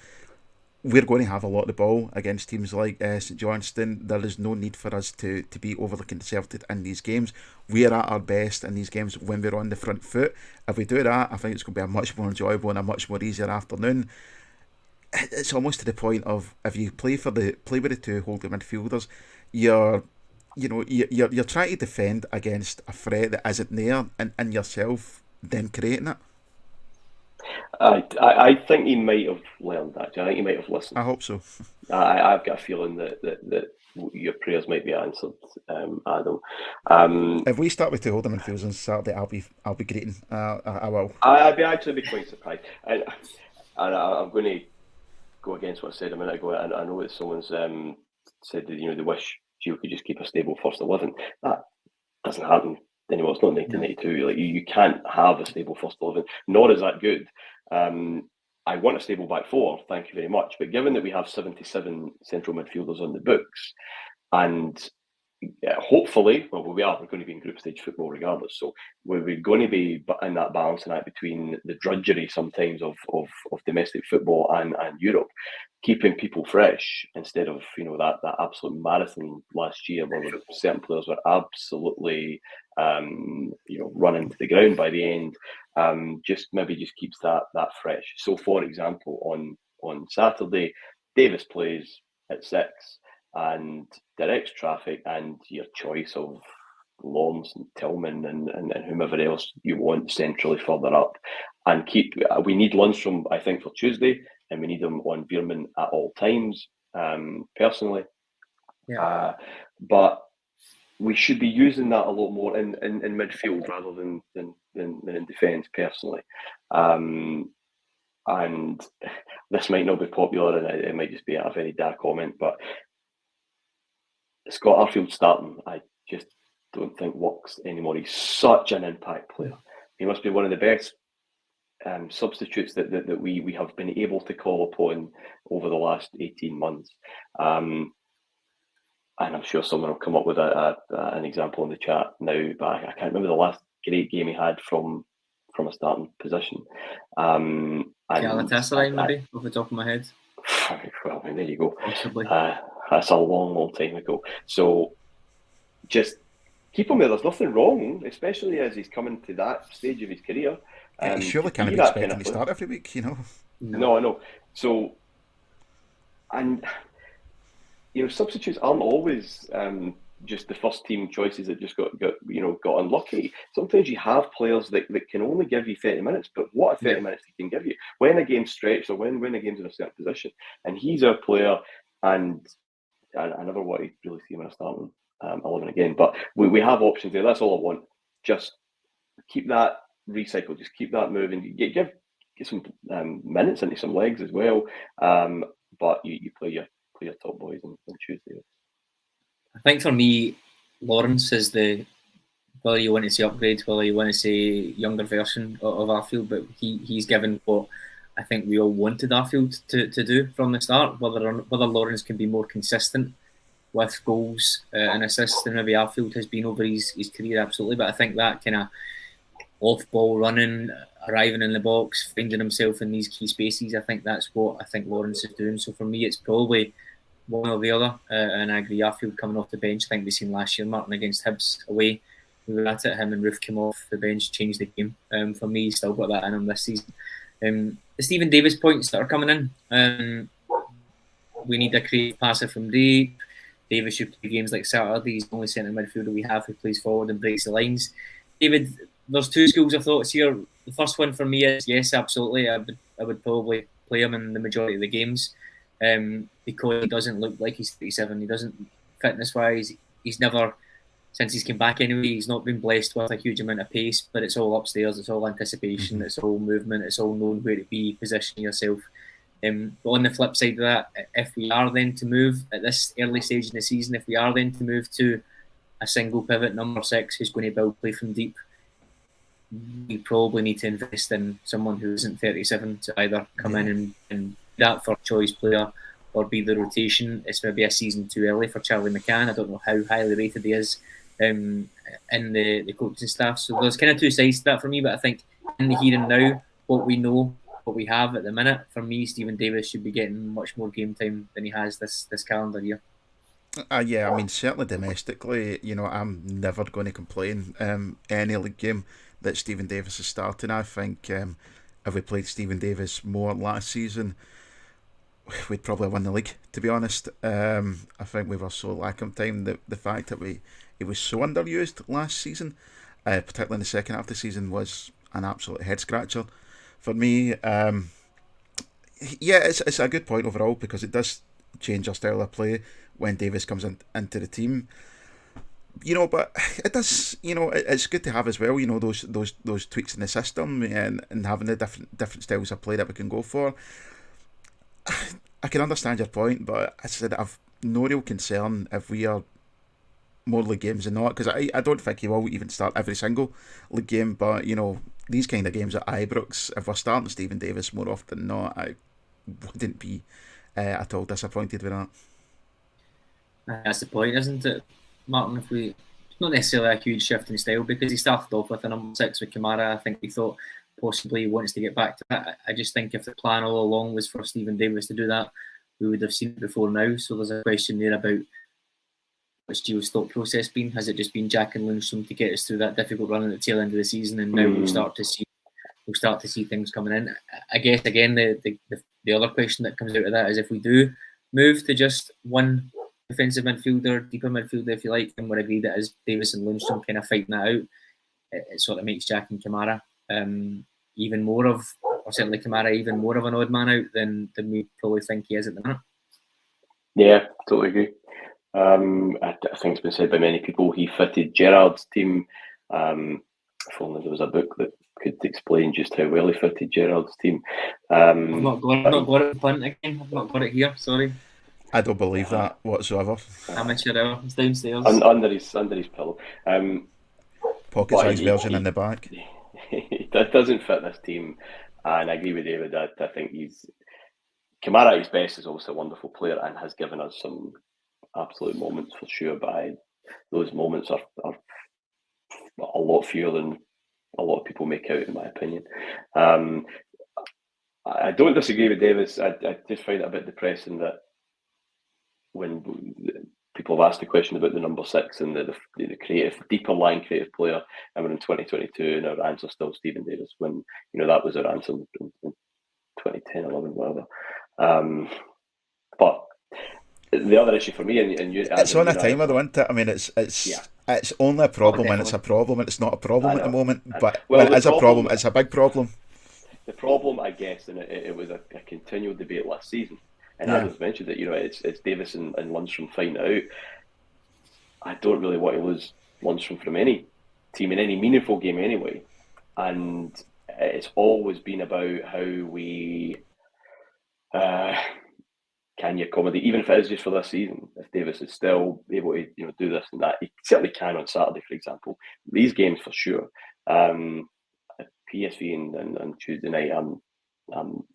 S2: We're going to have a lot of the ball against teams like St Johnstone. There is no need for us to be overly conservative in these games. We are at our best in these games when we're on the front foot. If we do that, I think it's going to be a much more enjoyable and a much more easier afternoon. It's almost to the point of, if you play with the two holding midfielders, you're trying to defend against a threat that isn't there, and yourself then creating it.
S3: I think he might have learned that. I think he might have listened.
S2: I hope so.
S3: I've got a feeling that your prayers might be answered, Adam.
S2: If we start with two holding midfielders on Saturday, I'll be greeting. I will.
S3: I'd actually be quite surprised, and I'm going to go against what I said a minute ago. I know that someone's said that they wish Gio could just keep a stable first 11. That doesn't happen anymore. It's not 1992. Like you can't have a stable first 11. Nor is that good. I want a stable back four, thank you very much. But given that we have 77 central midfielders on the books, and hopefully, we're going to be in group stage football regardless. So we're going to be in that balancing act between the drudgery sometimes of domestic football and Europe, keeping people fresh instead of that absolute marathon last year where certain players were absolutely running to the ground by the end. Just keeps that fresh. So, for example, on Saturday, Davis plays at 6 and directs traffic, and your choice of Lawrence and Tillman and whomever else you want centrally further up, and we need Lundstrom, I think, for Tuesday, and we need him on Veerman at all times, personally.
S1: Yeah.
S3: But we should be using that a lot more in midfield rather than in defence, personally. And this might not be popular, and it might just be a very dark comment, but Scott Arfield starting, I just don't think works anymore. He's such an impact player. He must be one of the best substitutes that we have been able to call upon over the last 18 months. And I'm sure someone will come up with an example in the chat now, but I can't remember the last great game he had from a starting position.
S1: Galatasaray, maybe, off the top of my head.
S3: Well, there you go.
S1: Possibly.
S3: That's a long, long time ago. So just keep him there. There's nothing wrong, especially as he's coming to that stage of his career.
S2: He surely can't be
S3: that
S2: expecting
S3: kind of
S2: to
S3: player.
S2: start every week,
S3: No, I know. So, and substitutes aren't always just the first team choices that just got unlucky. Sometimes you have players that can only give you 30 minutes, but what a 30 minutes he can give you when a game's stretched or when a game's in a certain position. And he's our player, and I never want to really see him in a starting 11 again. But we have options there. That's all I want. Just keep that recycle. Just keep that moving. Give some minutes into some legs as well. But you play your top boys on Tuesday.
S1: I think for me, Lawrence is whether you want to say upgrade, whether you want to say younger version of Arfield, but he's given what I think we all wanted Arfield to do from the start. Whether Lawrence can be more consistent with goals and assists than maybe Arfield has been over his career, absolutely. But I think that kind of off-ball running, arriving in the box, finding himself in these key spaces, I think that's what I think Lawrence is doing. So for me, it's probably one or the other. And I agree, Arfield coming off the bench, I think we seen last year, Martyn against Hibs away. We were at it, him and Roof came off the bench, changed the game. For me, he's still got that in him this season. The Stephen Davis points that are coming in, we need a creative passer from deep. Davis should play games like Saturday. He's the only centre midfielder we have who plays forward and breaks the lines. David, there's two schools of thoughts here. The first one for me is, yes, absolutely. I would probably play him in the majority of the games because he doesn't look like he's 37. He doesn't, fitness-wise, he's never, since he's come back anyway, he's not been blessed with a huge amount of pace, but it's all upstairs, it's all anticipation, it's all movement, it's all knowing where to be, positioning yourself. But on the flip side of that, if we are then to move at this early stage in the season, if we are then to move to a single pivot number 6 who's going to build play from deep, we probably need to invest in someone who isn't 37 to either come in and be that first choice player or be the rotation. It's maybe a season too early for Charlie McCann. I don't know how highly rated he is in the coaching staff. So there's kind of two sides to that for me, but I think in the here and now, what we know, what we have at the minute, for me, Stephen Davis should be getting much more game time than he has this calendar year.
S2: Yeah, I mean, certainly domestically, I'm never going to complain any league game that Stephen Davis is starting. I think if we played Stephen Davis more last season, we'd probably win the league, to be honest. I think we were so lacking time. The fact that he was so underused last season, particularly in the second half of the season, was an absolute head scratcher for me. Yeah, it's a good point overall because it does change our style of play when Davis comes into the team. But it does. It's good to have as well. Those tweaks in the system and having the different styles of play that we can go for. I can understand your point, but I said I've no real concern if we are more league games than not, because I don't think he will even start every single league game. But these kind of games at Ibrox, if we're starting Stephen Davis more often than not, I wouldn't be at all disappointed with that.
S1: That's the point, isn't it, Martyn? It's not necessarily a huge shift in style because he started off with a number 6 with Kamara. I think we thought possibly he wants to get back to that. I just think if the plan all along was for Stephen Davis to do that, we would have seen it before now. So there's a question there about what's Gio's thought process been. Has it just been Jack and Lundstrom to get us through that difficult run at the tail end of the season, and now we'll start to see things coming in? I guess again the other question that comes out of that is if we do move to just one defensive midfielder, deeper midfielder, if you like, and we're agreed that as Davis and Lundstrom kind of fighting that out, it sort of makes Jack and Kamara even more of, or certainly Kamara even more of an odd man out than we probably think he is at the minute.
S3: Yeah, totally agree. I think it's been said by many people he fitted Gerrard's team. If only there was a book that could explain just how well he fitted Gerrard's team.
S1: I've not got it punt again. I've not got it here. Sorry.
S2: I don't believe that whatsoever.
S1: Amateur hour. It's downstairs.
S3: Under his pillow.
S2: Pocket-sized version in the back.
S3: That doesn't fit this team, and I agree with David. I think Kamara at his best is also a wonderful player and has given us some absolute moments for sure. But those moments are a lot fewer than a lot of people make out, in my opinion. I don't disagree with Davis. I just find it a bit depressing that when people have asked the question about the number 6 and the creative, deeper line creative player, and we're in 2022, and our answer's still Stephen Davis. When that was our answer in 2010, 11, whatever. But the other issue for me, and you,
S2: it's on a timer, though, isn't it? I mean, it's only a problem when it's a problem, and it's not a problem at the moment. But when it is a problem, it's a big problem.
S3: The problem, I guess, and it was a continual debate last season. And Adam's mentioned that it's Davis and Lundstrom fighting it out. I don't really want to lose Lundstrom from any team in any meaningful game anyway. And it's always been about how we can you accommodate, even if it is just for this season. If Davis is still able to do this and that, he certainly can on Saturday, for example. These games for sure. PSV and Tuesday night, I'm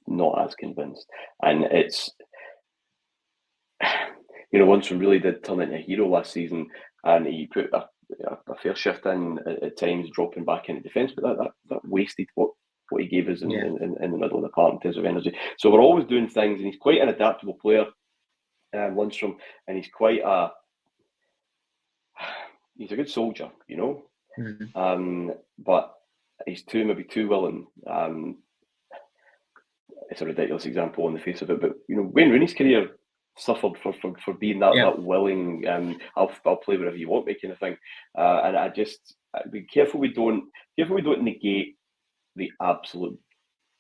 S3: not as convinced, and it's. Lundstrom really did turn into a hero last season, and he put a fair shift in at times, dropping back into defence. But that wasted what he gave us in the middle of the park in terms of energy. So we're always doing things, and he's quite an adaptable player, Lundstrom, and he's he's a good soldier,
S1: Mm-hmm.
S3: But he's maybe too willing. It's a ridiculous example on the face of it, but Wayne Rooney's career suffered for being that willing. I'll play wherever you want me kind of thing, and I'd be careful we don't negate the absolute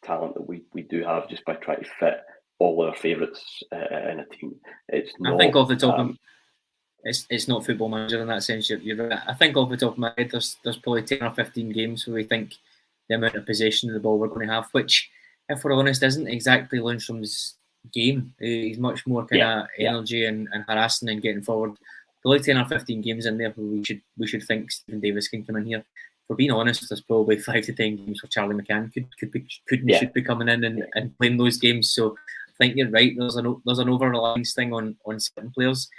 S3: talent that we do have just by trying to fit all our favourites in a team. It's not.
S1: I think off the top of it's not Football Manager in that sense. You're right. I think off the top of my head, there's probably 10 or 15 games where we think the amount of possession of the ball we're going to have, which, if we're honest, isn't exactly Lundstrom's game. He's much more kind of energy and harassing and getting forward. Probably 10 or 15 games in there where we should think Stephen Davis can come in here. For being honest, there's probably 5 to 10 games where Charlie McCann should be coming in and playing those games. So I think you're right. There's an over-reliance thing on certain players.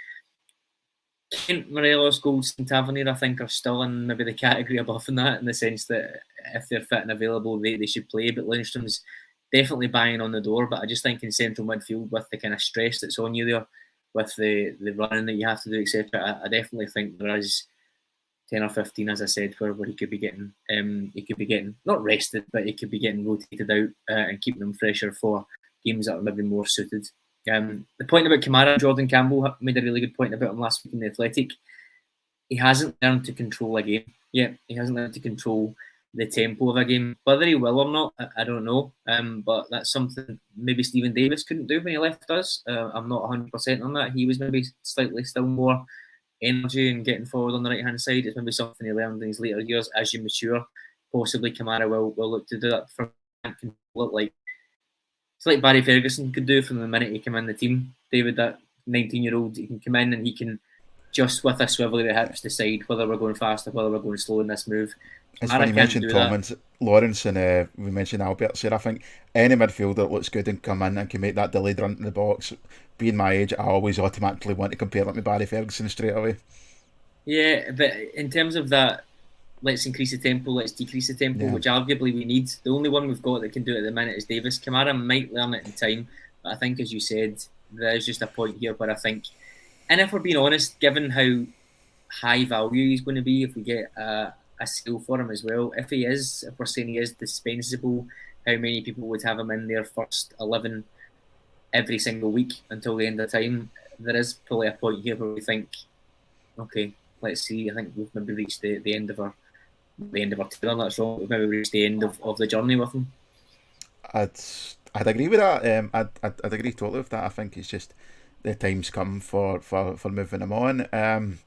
S1: Kent, Morelos, Goldson, Tavernier, I think, are still in maybe the category above in that, in the sense that if they're fit and available, they should play. But Lundstrom's definitely banging on the door. But I just think in central midfield, with the kind of stress that's on you there, with the running that you have to do, etc., I definitely think there is 10 or 15, as I said, where he could be getting not rested, but he could be getting rotated out and keeping them fresher for games that are maybe more suited. The point about Kamara, Jordan Campbell made a really good point about him last week in The Athletic. He hasn't learned to control a game yet. He hasn't learned to control the tempo of a game. Whether he will or not, I don't know. But that's something maybe Stephen Davis couldn't do when he left us. I'm not 100% on that. He was maybe slightly still more energy and getting forward on the right-hand side. It's maybe something he learned in his later years as you mature. Possibly Kamara will look to do that from look like. It's like Barry Ferguson could do from the minute he came in the team. David, that 19-year-old, he can come in and he can just with a swivel of the hips decide whether we're going fast or whether we're going slow in this move.
S2: It's when you mentioned Thomas, Lawrence, and we mentioned Albert here. I think any midfielder that looks good and come in and can make that delayed run to the box, being my age, I always automatically want to compare it with Barry Ferguson straight away. Yeah,
S1: but in terms of that, let's increase the tempo, let's decrease the tempo, which arguably we need. The only one we've got that can do it at the minute is Davis. Kamara might learn it in time, but I think, as you said, there's just a point here where I think, and if we're being honest, given how high value he's going to be, if we get a skill for him as well, if we're saying he is dispensable, how many people would have him in their first 11 every single week until the end of time? There is probably a point here where we think, okay, let's see. I think we've maybe reached the end of our tail. That's wrong. We've maybe reached the end of the journey with him.
S2: I'd agree with that. I'd agree totally with that. I think it's just the time's come for moving him on.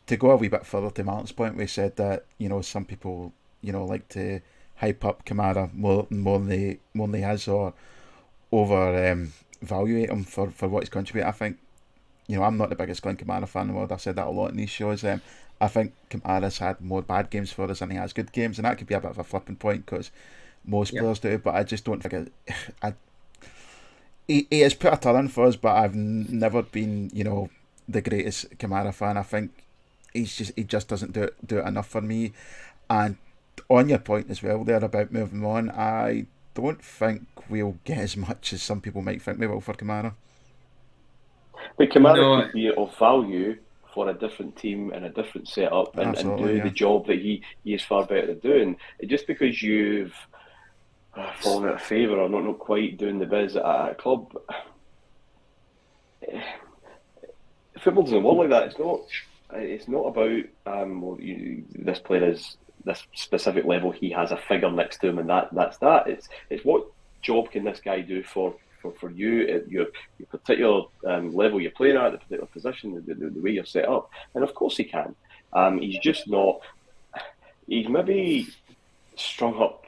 S2: To go a wee bit further to Martin's point, we said that some people like to hype up Kamara more than he has, or over evaluate him for what he's contributed. I think I'm not the biggest Glen Kamara fan in the world. I've said that a lot in these shows. I think Kamara's had more bad games for us than he has good games, and that could be a bit of a flipping point because most players do. But I just don't think he has put a turn in for us. But I've never been the greatest Kamara fan. I think he just doesn't do it enough for me. And on your point as well there about moving on, I don't think we'll get as much as some people might think we will for Kamara.
S3: But Kamara
S1: No.
S3: could be of value for a different team and a different setup and do the job that he is far better at doing. Just because you've fallen out of favour or not quite doing the biz at a club, football doesn't work like that. It's not about this player is this specific level. He has a figure next to him, and that's that. It's what job can this guy do for you at your particular level you're playing at, the particular position, the way you're set up. And of course he can. He's just not. He's maybe strung up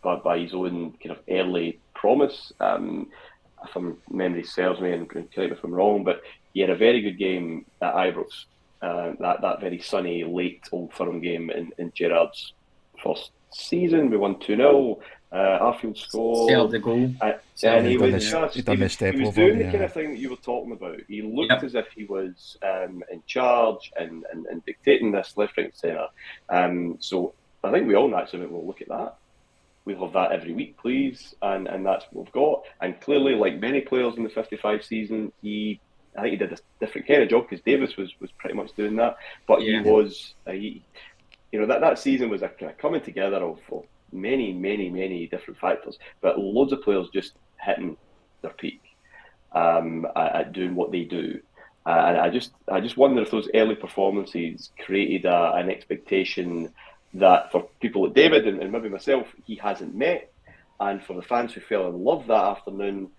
S3: by his own kind of early promise. If memory serves me, and correct me if I'm wrong, but he had a very good game at Ibrox. That very sunny late Old Firm game in Gerrard's first season. We won 2-0. Arfield scored
S1: the goal.
S3: And he was
S2: doing
S3: the kind of thing that you were talking about. He looked as if he was in charge and dictating this left, right, centre. So I think we all naturally will look at that. We'll have that every week, please, and that's what we've got. And clearly, like many players in the 55 season, I think he did a different kind of job because Davis was pretty much doing that. But he was, that season was a kind of coming together of many different factors. But loads of players just hitting their peak at doing what they do. And I just wonder if those early performances created an expectation that for people like David and maybe myself, he hasn't met. And for the fans who fell in love that afternoon,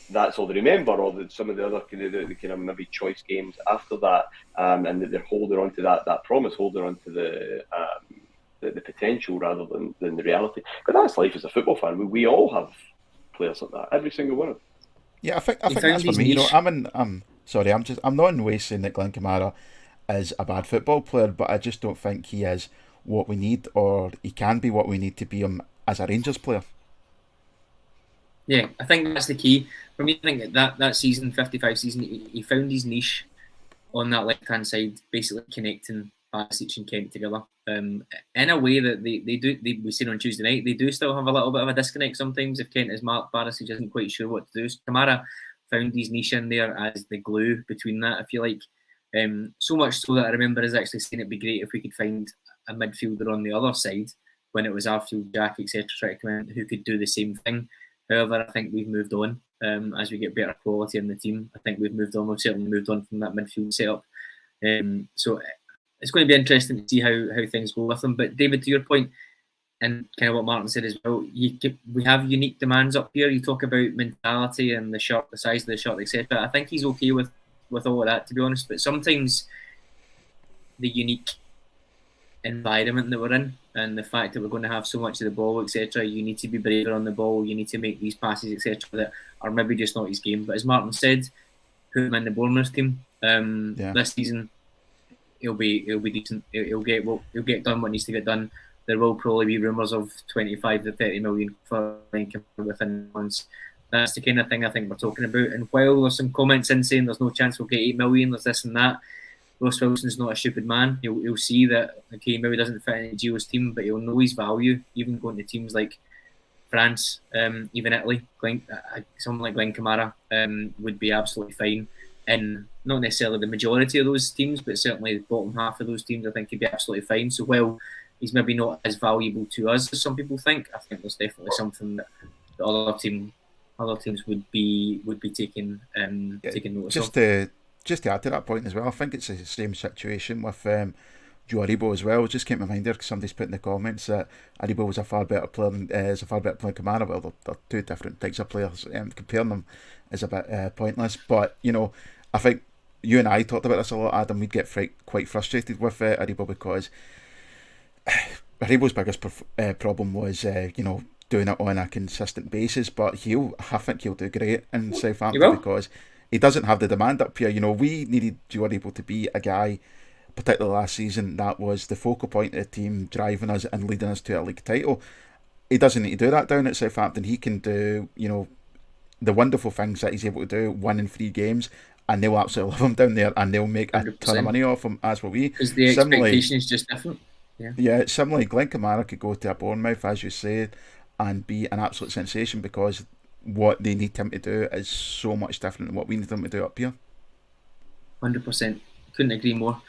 S3: that's all they remember, or some of the other the kind of maybe choice games after that, and that they're holding on to that promise, holding on to the potential rather than the reality. But that's life as a football fan. We all have players like that, every single one of them.
S2: Yeah, I think that's for me. I'm not in way saying that Glen Kamara is a bad football player, but I just don't think he is what we need, or he can be what we need to be him as a Rangers player.
S1: Yeah, I think that's the key. For me, I think that season, 55 season, he found his niche on that left-hand side, basically connecting Barisic and Kent together. In a way that they do, we seen on Tuesday night, they do still have a little bit of a disconnect sometimes if Kent is marked. Barisic isn't quite sure what to do. So Kamara found his niche in there as the glue between that, I feel like. So much so that I remember us actually saying it'd be great if we could find a midfielder on the other side when it was Arfield, Jack, etc. trying to come in who could do the same thing. However, I think we've moved on as we get better quality in the team. I think we've moved on. We've certainly moved on from that midfield setup. So it's going to be interesting to see how things go with them. But David, to your point, and kind of what Martyn said as well, we have unique demands up here. You talk about mentality and the size of the shirt, etc. I think he's okay with all of that, to be honest. But sometimes the unique environment that we're in and the fact that we're going to have so much of the ball, etc., you need to be braver on the ball, you need to make these passes, etc., that are maybe just not his game. But as Martyn said, put him in the Bournemouth team this season, he'll be decent. He'll get done what needs to get done. There will probably be rumours of 25 to 30 million for within months. That's the kind of thing I think we're talking about. And while there's some comments in saying there's no chance we'll get 8 million, there's this and that, Ross Wilson's not a stupid man. He'll see that, okay, maybe doesn't fit in Gio's team, but he'll know his value, even going to teams like France, even Italy. Someone like Glen Kamara would be absolutely fine in not necessarily the majority of those teams, but certainly the bottom half of those teams, I think he'd be absolutely fine. So while he's maybe not as valuable to us as some people think, I think there's definitely something that the other teams would be taking notice of.
S2: Just to add to that point as well, I think it's the same situation with Joe Aribo as well. Just keep in mind there, because somebody's put in the comments that Aribo was a far better player than Kamara. Well, they're two different types of players. Comparing them is a bit pointless. But I think you and I talked about this a lot, Adam. We'd get quite frustrated with Aribo because Aribo's biggest problem was doing it on a consistent basis. But I think he'll do great in Southampton because he doesn't have the demand up here. We needed Joe Aribo to be a guy, particularly last season, that was the focal point of the team, driving us and leading us to a league title. He doesn't need to do that down at Southampton. He can do, the wonderful things that he's able to do, winning 3 games, and they'll absolutely love him down there, and they'll make a 100%. Ton of money off him, as will we.
S1: Because the expectation is just different.
S2: Yeah, similarly, Glen Kamara could go to a Bournemouth, as you said, and be an absolute sensation because what they need him to do is so much different than what we need him to do up here.
S1: 100%. Couldn't agree more.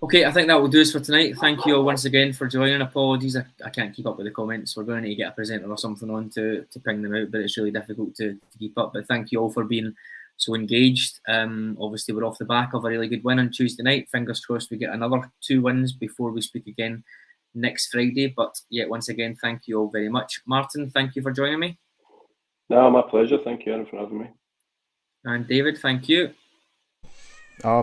S1: Okay, I think that will do us for tonight. Thank you all once again for joining. Apologies, I can't keep up with the comments. We're going to need to get a presenter or something on to ping them out, but it's really difficult to keep up. But thank you all for being so engaged. Obviously, we're off the back of a really good win on Tuesday night. Fingers crossed we get another 2 wins before we speak again next Friday. But yeah, once again, thank you all very much. Martyn, thank you for joining me.
S3: No, my pleasure. Thank you, Aaron, for having me.
S1: And David, thank you.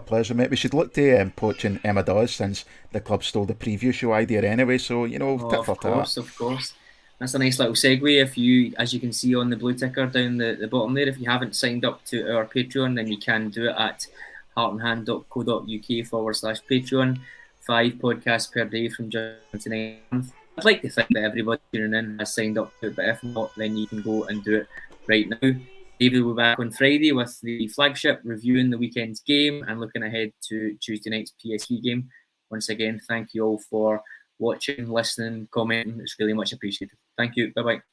S2: Pleasure, mate. We should look to poaching Emma Dawes since the club stole the preview show idea anyway. So, tit for tat.
S1: Of course. That's a nice little segue. If you, as you can see on the blue ticker down the bottom there, if you haven't signed up to our Patreon, then you can do it at heartandhand.co.uk/Patreon. 5 podcasts per day from Johnstone. I'd like to think that everybody tuning in has signed up to it, but if not, then you can go and do it right now. David will be back on Friday with the flagship, reviewing the weekend's game and looking ahead to Tuesday night's PSV game. Once again, thank you all for watching, listening, commenting. It's really much appreciated. Thank you. Bye-bye.